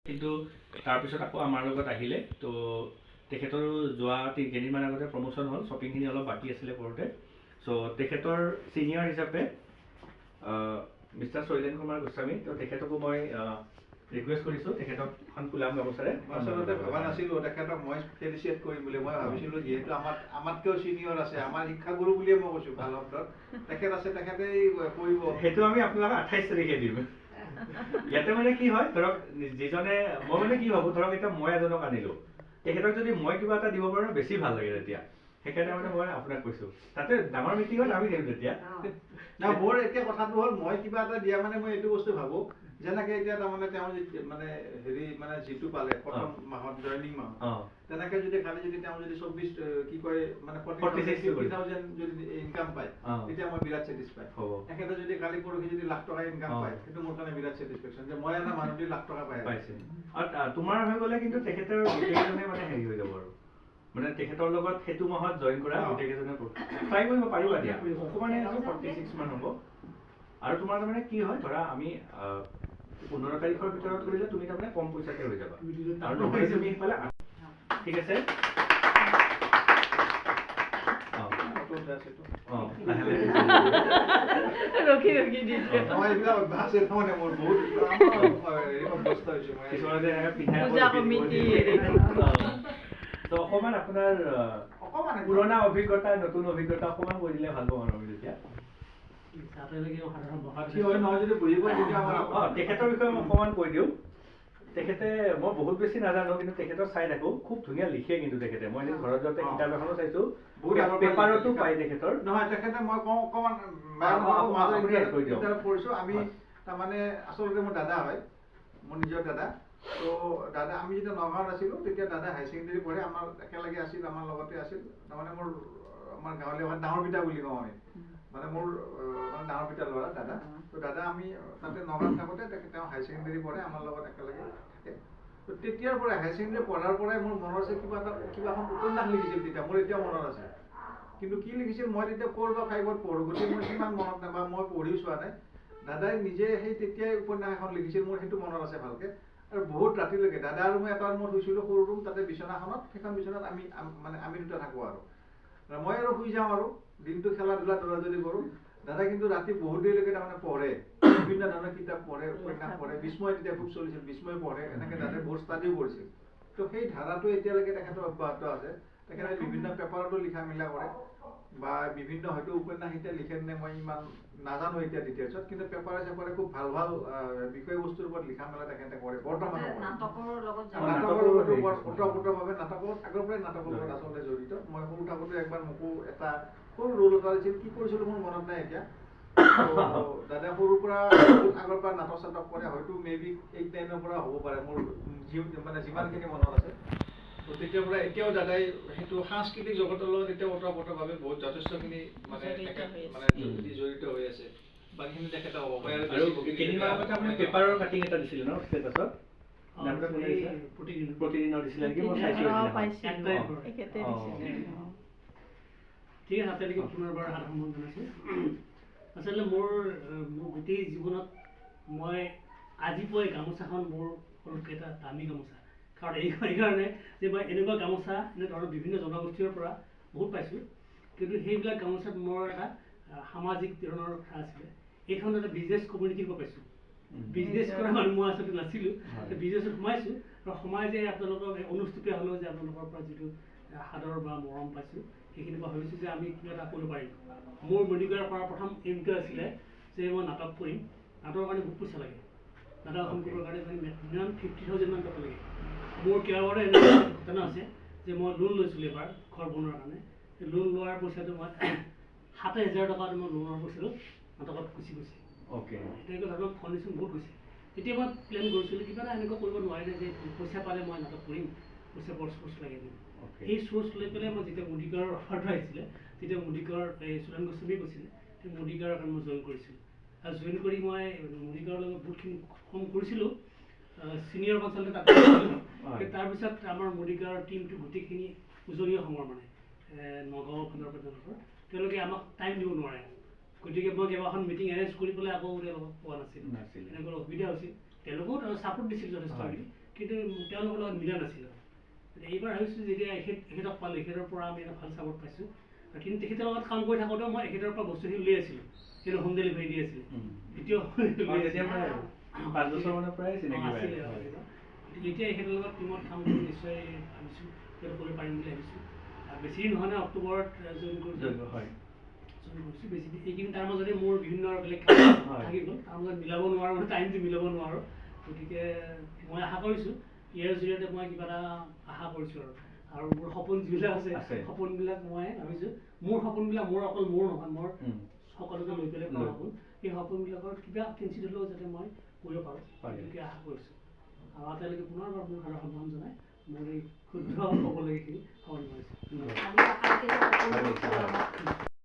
কিন্তু তাৰপিছত আকৌ আমাৰ লগত আহিলে তো তেখেতৰ যোৱা কেইদিনমান আগতে প্ৰমোশ্যন হ'ল, শ্বপিংখিনি অলপ বাকী আছিলে কৰোঁতে। চ' তেখেতৰ ছিনিয়ৰ হিচাপে মিষ্টাৰ শৈলেন কুমাৰ গোস্বামী, তো তেখেতকো মই ৰিকুৱেষ্ট কৰিছোঁ তেখেতক এখন ফুলাম গামোচাৰে। আচলতে ভবা নাছিলোঁ তেখেতক মই ফেলিচিয়েট কৰিম বুলি। মই ভাবিছিলোঁ যিহেতু আমাতকৈও ছিনিয়ৰ আছে, আমাৰ শিক্ষাগুৰু বুলিয়ে মই কৈছোঁ ভাল শব্দত, তেখেত আছে তেখেতেই কৰিব। সেইটো আমি আপোনালোকক 28 তাৰিখে দিম। ইয়াতে মানে কি হয়, ধৰক যিজনে মই মানে কি ভাবোঁ, ধৰক এতিয়া মই এজনক আনিলোঁ, তেখেতক যদি মই কিবা এটা দিব পাৰোঁ বেছি ভাল লাগে তেতিয়া। সেইকাৰণে মানে মই আপোনাক কৈছোঁ, তাতে ডাঙৰ মিটিঙত আমি দিম তেতিয়া। মোৰ এতিয়া কথাটো হ'ল মই কিবা এটা দিয়া মানে মই এইটো বস্তু ভাবোঁ, যেনেকে এতিয়া তাৰমানে তেওঁ মানে হেৰি মানে যিটো পালে প্ৰথম মাহত জইনিং মাহত, তেনেকে যদি খালি যদি তেওঁ যদি 24 কি কয় মানে 40,000 যদি ইনকাম পায়, তেতিয়া মই বিৰাট ছেটিছফাইড হ'ব। তেখেতে যদি কালি পৰহি যদি লাখ টকা ইনকাম পায়, সেইটো মোৰ কাৰণে বিৰাট ছেটিছফেকশ্যন যে মই এটা মানুহ লাখ টকা পাইছে। আৰু তোমাৰ হৈ গ'লে কিন্তু তেখেতৰ গোটেইজনে মানে হেৰি হৈ যাব আৰু মানে তেখেতৰ লগত সেইটো মাহত জইন কৰা গোটেইকেইজনে ট্ৰাই কৰিব পাৰিবা দিয়া। অকণমানে 46 মান হ'ব। আৰু তোমাৰ তাৰমানে কি হয়, ধৰা আমি 15 তাৰিখৰ ভিতৰত কৰিলে তুমি তাৰমানে কম পইচাতে হৈ যাবা, আৰু নহ'লে তুমি সেইফালে ঠিক আছে। অকণমান আপোনাৰ পুৰণা অভিজ্ঞতা নতুন অভিজ্ঞতা অকণমান কৈ দিলে ভাল পাওঁ আৰু আমি তেতিয়া। তেখেতৰ বিষয়ে মই অকণমান কৈ দিওঁ। তেখেতে মই বহুত বেছি নাজানো, কিন্তু তেখেতৰ চাই থাকোঁ, খুব ধুনীয়া লিখে কিন্তু তেখেতে। মই এদিন ঘৰত যাওঁতে কিতাপ এখনো চাইছোঁ, পেপাৰতো পায় তেখেতৰ। নহয় তেখেতে মই কওঁ অকণমান পঢ়িছোঁ আমি, তাৰমানে আচলতে মোৰ দাদা হয়, মোৰ নিজৰ দাদা। তো দাদা আমি যেতিয়া নগাঁৱত আছিলোঁ তেতিয়া দাদা হাই ছেকেণ্ডেৰী পঢ়ে, আমাৰ একেলগে আছিল, আমাৰ লগতে আছিল। তাৰমানে মোৰ আমাৰ গাঁৱলীয়া ভাষাত ডাঙৰ পিতা বুলি কওঁ আমি, মানে মোৰ মানে ডাঙৰ পিতাৰ ল'ৰা দাদা। তো দাদা আমি তাতে নগাঁৱত থাকোঁতে তেওঁ হাই ছেকেণ্ডেৰী পঢ়ে, আমাৰ লগত একেলগে থাকে। তো তেতিয়াৰ পৰাই হাই ছেকেণ্ডেৰী পঢ়াৰ পৰাই মোৰ মনত আছে কিবা এখন উপন্যাস লিখিছিল তেতিয়া, মোৰ এতিয়াও মনত আছে। কিন্তু কি লিখিছিল মই তেতিয়া 4 বা 5ত পঢ়োঁ, গতিকে মোৰ সিমান মনত নাই বা মই পঢ়িও চোৱা নাই। দাদাই নিজে সেই তেতিয়াই উপন্যাস এখন লিখিছিল, মোৰ সেইটো মনত আছে ভালকৈ। আৰু বহুত ৰাতিলৈকে দাদা আৰু মই এটা ৰুমত শুইছিলোঁ, সৰু ৰুম, তাতে বিচনাখনত, সেইখন বিচনাত আমি দুটা থাকোঁ আৰু মই আৰু শুই যাওঁ আৰু দিনটো খেলা ধূলা দৌৰা-দৌৰি কৰোঁ। দাদা কিন্তু ৰাতি বহুত দেৰিলৈকে তাৰমানে পঢ়ে, বিভিন্ন ধৰণৰ কিতাপ পঢ়ে, উপন্যাস পঢ়ে। বিস্ময় তেতিয়া খুব চলিছিল, বিস্ময় পঢ়ে, এনেকৈ দাদাই বহুত ষ্টাডিও কৰিছিল। তো সেই ধাৰাটো এতিয়ালৈকে তেখেতৰ অব্যাহত আছে। তেখেতে বিভিন্ন পেপাৰতো লিখা মেলা কৰে বা বিভিন্ন হয়তো উপন্যাস এতিয়া লিখে নে মই ইমান নাজানো এতিয়া ডিটেইলছত, কিন্তু পেপাৰে চেপাৰে খুব ভাল ভাল বিষয়বস্তুৰ ওপৰত লিখা মেলা তেখেতে কৰে। বৰ্তমানো নাটকৰ লগতো ওতঃপ্ৰোতভাৱে নাটকত আগৰ পৰাই নাটকৰ লগত আচলতে জড়িত। মই সৰু থাকোঁতে একবাৰ মোকো এটা সৰু ৰোল এটা দিছিল, কি কৰিছিলোঁ মোৰ মনত নাই এতিয়া। দাদা সৰুৰ পৰা আগৰ পৰা নাটক চাটক কৰে, হয়তো মেবি 8-9ৰ পৰা হ'ব পাৰে, মোৰ মানে যিমানখিনি মনত আছে। তো তেতিয়াৰ পৰা এতিয়াও দাদাই সেইটো সাংস্কৃতিক জগতৰ লগত এতিয়াও ওতঃপ্ৰোতভাৱে বহুত যথেষ্টখিনি মানে জড়িত হৈ আছে। বাকীখিনি তেখেতে হ'ব পাৰে। আৰু কেইদিনমান আগতে আপুনি পেপাৰৰ কাটিং এটা দিছিলে ন ষ্টেটাছত? প্ৰতিদিনৰ দিছিলে নেকি? মই চাইছোঁ। ঠিক আছে, আপোনালোকে পুনৰবাৰ সাধাৰণ জনাইছোঁ। আচলতে মোৰ গোটেই জীৱনত মই আজি পোৱা গামোচাখন মোৰ সৰুকৈ এটা দামী গামোচা। কাৰণ এইকাৰণে যে মই এনেকুৱা গামোচা এনেধৰণৰ বিভিন্ন জনগোষ্ঠীৰ পৰা বহুত পাইছোঁ, কিন্তু সেইবিলাক গামোচাত মোৰ এটা সামাজিক ধৰণৰ কথা আছিলে। এইখন এটা বিজনেছ কমিউনিটিৰ পৰা পাইছোঁ। বিজনেছ কৰা মানুহ মই আচলতে নাছিলোঁ, বিজনেছত সোমাইছোঁ আৰু সোমাই যে আপোনালোকৰ অনুষ্ঠিত হ'লেও যে আপোনালোকৰ পৰা যিটো সাদৰ বা মৰম পাইছোঁ, সেইখিনিৰ পৰা ভাবিছোঁ যে আমি কিবা এটা কৰিব পাৰিম। মোৰ মণিকাৰৰ পৰা প্ৰথম এইমটো আছিলে যে মই নাটক কৰিম, নাটকৰ কাৰণে বহুত পইচা লাগে। নাটক এখন কৰিবৰ কাৰণে মিনিমাম 50,000 মান টকা লাগে। মোৰ কেইবাবাৰো এনেকুৱা ঘটনা আছে যে মই লোন লৈছিলোঁ এবাৰ ঘৰ বনোৱাৰ কাৰণে। লোন লোৱাৰ পইচাটো মই 27,000 টকা মই লোনৰ পইচাটো নাটকত গুচি গৈছে। তেনেকুৱা ধৰণৰ ফাউণ্ডেশ্যন বহুত গৈছে। তেতিয়া মই প্লেন কৰিছিলোঁ কিবা এটা এনেকুৱা কৰিব নোৱাৰিলে যে পইচা পালে মই নাটক কৰিম, পইচা বৰ চ'ৰ্চ লাগে মোৰ। সেই চ'ৰ্চ লৈ পেলাই মই যেতিয়া মুদিকাৰৰ অফাৰটো আহিছিলে, তেতিয়া মুদিকাৰ চুৰেণ গোস্বামীয়ে কৈছিলে, সেই মুদিকাৰৰ কাৰণে মই জইন কৰিছিলোঁ। আৰু জইন কৰি মই মুদিকাৰৰ লগত বহুতখিনি কাম কৰিছিলোঁ, ছিনিয়ৰ কনচালটেণ্ট তাত কৰিছিলোঁ। তাৰপিছত আমাৰ মুদিকাৰৰ টীমটো গোটেইখিনি উজনি অসমৰ মানে নগাঁও ফালৰ পৰা তেওঁলোকে আমাক টাইম দিব নোৱাৰে। গতিকে মই কেইবাখন মিটিং এৰেঞ্জ কৰি পেলাই আকৌ তেওঁলোকক পোৱা নাছিলোঁ, এনেকুৱা অসুবিধা হৈছিল। তেওঁলোকেও ছাপোৰ্ট দিছিল যথেষ্টখিনি, কিন্তু তেওঁলোকৰ লগত মিলা নাছিল। এইবাৰ ভাবিছোঁ যেতিয়া এখেতক পালোঁ, এখেতৰ পৰা আমি এটা ভাল ছাপৰ্ট পাইছোঁ। কিন্তু তেখেতৰ লগত কাম কৰি থাকোঁতেও মই এখেতৰ পৰা বস্তুখিনি লৈ আছিলোঁ, কিন্তু হোম ডেলিভাৰী দি আছিলোঁ। এতিয়াও তেতিয়া প্ৰায় 5 বছৰমানৰ পৰাই চিনাকি হৈ আছিলে। এতিয়া এখেতৰ লগত টিমত কাম কৰি নিশ্চয় ভাবিছোঁ কৰিব পাৰিম বুলি ভাবিছোঁ। বেছি দিন নহয়, অক্টোবৰত জইন কৰিছোঁ। হয় বেছি এইখিনি তাৰ মাজতে মোৰ বিভিন্ন বেলেগ কাম থাকি গ'ল, তাৰ মাজত মিলাব নোৱাৰোঁ, মানে টাইমটো মিলাব নোৱাৰোঁ। গতিকে মই আশা কৰিছোঁ ইয়াৰ জৰিয়তে মই কিবা এটা আশা কৰিছোঁ আৰু মোৰ সপোন যিবিলাক আছে সপোনবিলাক মই ভাবিছোঁ, মোৰ সপোনবিলাক মোৰ অকল মোৰ নহয়, মোৰ সকলোকে লৈ পেলাই কৰা সপোন। সেই সপোনবিলাকৰ কিবা কিঞ্চিত হ'লেও যাতে মই কৰিব পাৰোঁ, গতিকে আশা কৰিছোঁ। আৰু এতিয়ালৈকে পুনৰবাৰ মোৰ ঘৰৰ সন্মান জনাই মোৰ এই ক্ষুদ্ৰ ক'বলগীয়াখিনি সফল কৰিছোঁ।